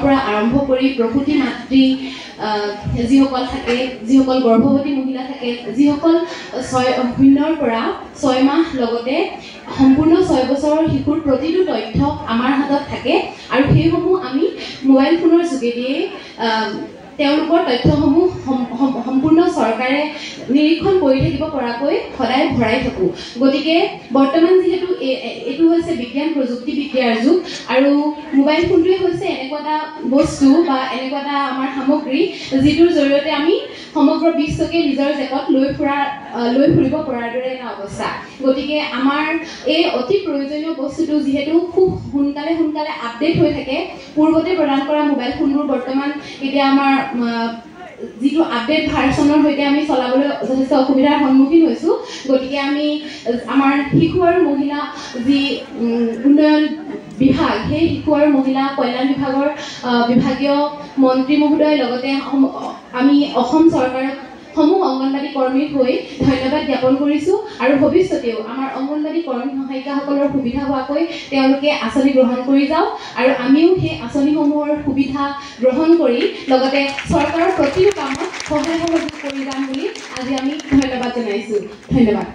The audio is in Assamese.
পৰা আৰম্ভ কৰি প্ৰসূতি মাতৃ যিসকল থাকে, যিসকল গৰ্ভৱতী মহিলা থাকে, যিসকল 0ৰ পৰা 6 মাহ লগতে সম্পূৰ্ণ 6 বছৰৰ শিশুৰ প্ৰতিটো তথ্য আমাৰ হাতত থাকে আৰু সেইসমূহ আমি মোবাইল ফোনৰ যোগেদিয়ে তেওঁলোকৰ তথ্যসমূহ সম্পূৰ্ণ চৰকাৰে নিৰীক্ষণ কৰি থাকিব পৰাকৈ সদায় ভৰাই থাকোঁ। গতিকে বৰ্তমান যিহেতু এইটো হৈছে বিজ্ঞান প্ৰযুক্তিবিদ্যাৰ যুগ আৰু মোবাইল ফোনটোৱে হৈছে এনেকুৱা এটা বস্তু বা এনেকুৱা এটা আমাৰ সামগ্ৰী যিটোৰ জৰিয়তে আমি সমগ্ৰ বিশ্বকে নিজৰ জেপত লৈ ফুৰিব পৰাৰ দৰে এটা অৱস্থা। গতিকে আমাৰ এই অতি প্ৰয়োজনীয় বস্তুটো যিহেতু খুব সোনকালে আপডেট হৈ থাকে, পূৰ্বতে প্ৰদান কৰা মোবাইল ফোনবোৰ বৰ্তমান এতিয়া আমাৰ যিটো আপডেট ভাৰ্চনৰ সৈতে আমি চলাবলৈ যথেষ্ট অসুবিধাৰ সন্মুখীন হৈছোঁ। গতিকে আমি আমাৰ শিশু আৰু মহিলা যি উন্নয়ন বিভাগ, সেই শিশু আৰু মহিলা কল্যাণ বিভাগৰ বিভাগীয় মন্ত্ৰী মহোদয় লগতে আমি অসম চৰকাৰক সমূহ অংগনবাড়ী কৰ্মীৰ হৈ ধন্যবাদ জ্ঞাপন কৰিছোঁ আৰু ভৱিষ্যতেও আমাৰ অংগনবাড়ী কৰ্মী সহায়িকাসকলৰ সুবিধা হোৱাকৈ তেওঁলোকে আঁচনি গ্ৰহণ কৰি যাওক আৰু আমিও সেই আঁচনিসমূহৰ সুবিধা গ্ৰহণ কৰি লগতে চৰকাৰৰ প্ৰতিটো কামত সহায় সহযোগ কৰি যাম বুলি আজি আমি ধন্যবাদ জনাইছোঁ। ধন্যবাদ।